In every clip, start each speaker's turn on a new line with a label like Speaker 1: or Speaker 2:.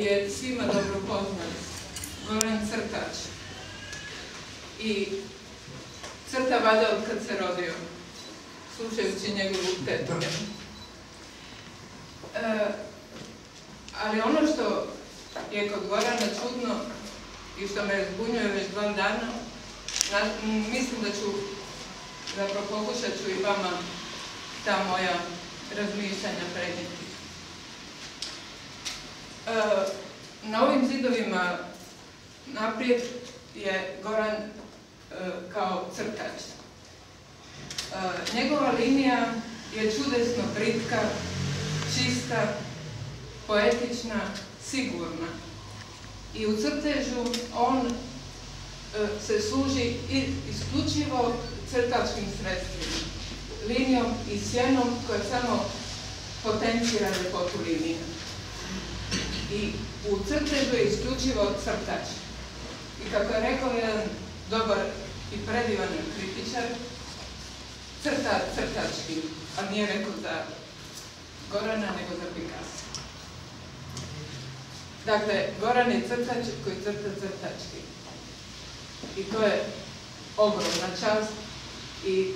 Speaker 1: je svima dobro poznat, Goran Crtač. I crta valjda od kad se rodio, slušajući njegovu tetu. Ali ono što je kod Gorana čudno i što me zbunjuje već 2 dana, mislim da ću, zapravo pokušat ću i vama ta moja razmišljanja prenijeti. Na ovim zidovima naprijed je Goran kao crtač. Njegova linija je čudesno britka, čista, poetična, sigurna. I u crtežu on se služi isključivo crtačkim sredstvima, linijom i sjenom koja samo potencira ljepotu linije. I u crtežu je isključivo crtač. I kako je rekao jedan dobar i predivan kritičar, crta crtački, a nije rekao za Gorana, nego za Picasso. Dakle, Goran je crtač koji crta crtački. I to je ogromna čast i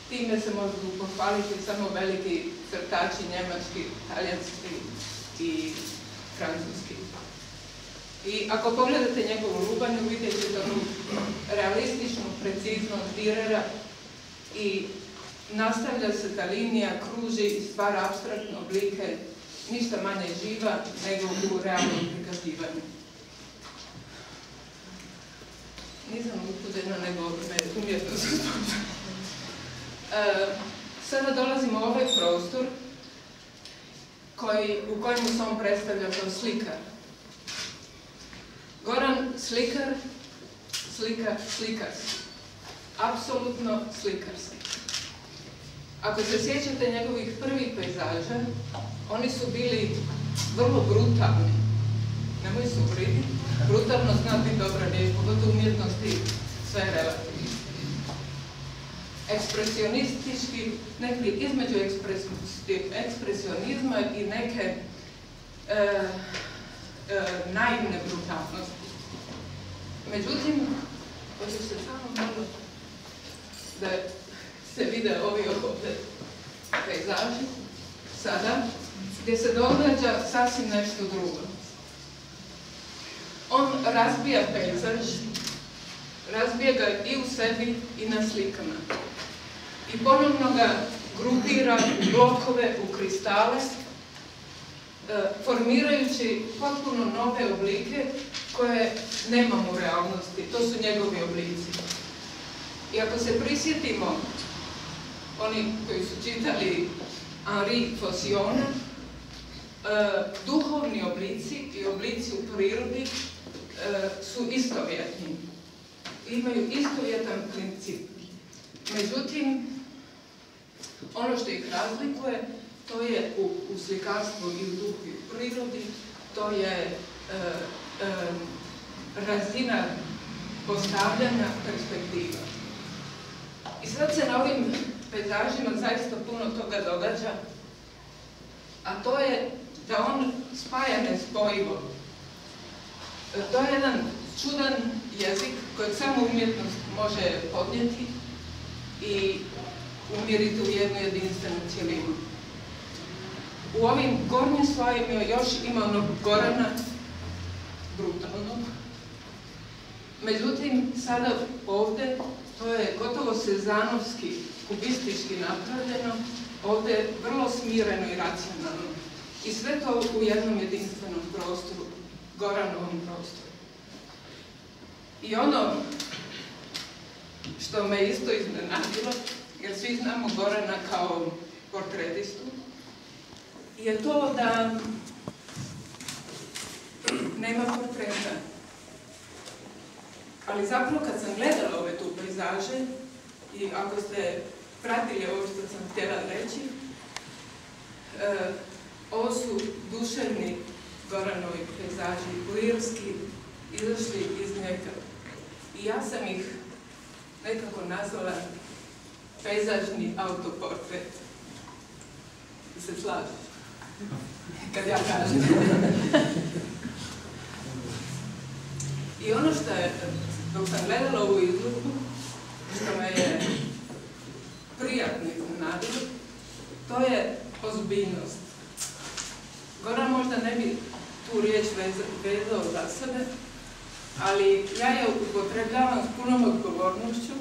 Speaker 1: time se mogu pohvaliti samo veliki crtači, njemački, talijanski i francuski. I ako pogledate njegovu rubanju, vidjet ćete onu realističnu preciznost Dürera i nastavlja se ta linija, kruži i stvara apstraktne oblike, ništa manje živa nego u realnom prikazivanju. Nisam uzbuđena, nego me umjetnost uzbuđena. Sada dolazimo u ovaj prostor u kojemu se on predstavlja kao slikar. Goran slikar, slikarski. Apsolutno slikarski. Ako se sjećate njegovih prvih pejzaža, oni su bili vrlo brutalni. Nemoj se uvriditi. Brutalno zna biti dobra riječ, pogotovo umjetnosti, sve je relativno. Ekspresionistički, nekli između ekspresionizma i neke naivne brutalnosti. Međutim, hoću se samo malo da se vide ovi ovdje pejzaži sada, gdje se događa sasvim nešto drugo. On razbija pejzaž, razbija ga i u sebi i na slikama. I ponovno ga grupira u blokove, u kristale, formirajući potpuno nove oblike koje nemamo u realnosti. To su njegovi oblici. I ako se prisjetimo, oni koji su čitali Henri Fossiona, duhovni oblici i oblici u prirodi su istovjetni. Imaju istovjetan princip. Međutim, ono što ih razlikuje, to je u slikarstvu i u duhu i u prirodi, to je razina postavljanja perspektiva. I sad se na ovim pejzažima zaista puno toga događa, a to je da on spaja nespojivo. To je jedan čudan jezik kojeg samo umjetnost može podnijeti i umiriti u jednu jedinstvenu cjelinu. U ovim gornjim slojima još ima onog Gorana, brutalnog. Međutim, sada ovdje, to je gotovo sezanovski, kubistički napravljeno, ovdje je vrlo smireno i racionalno. I sve to u jednom jedinstvenom prostoru, Goranovom prostoru. I ono što me isto iznenadilo, jer svi znamo Gorana kao portretistu, je to da nema portreta. Ali zapravo kad sam gledala ove tu pejzaže, i ako ste pratili ovo što sam htjela reći, ovo su duševni Goranovi pejzaži, lirski, izašli iz njega. I ja sam ih nekako nazvala pejzažni autoportret. Se slažem, kad ja kažem. dok sam gledala ovu izložbu, što me je prijatno iznenadilo, to je ozbiljnost. Goran možda ne bi tu riječ vezao za sebe, ali ja je upotrebljavam s punom odgovornošću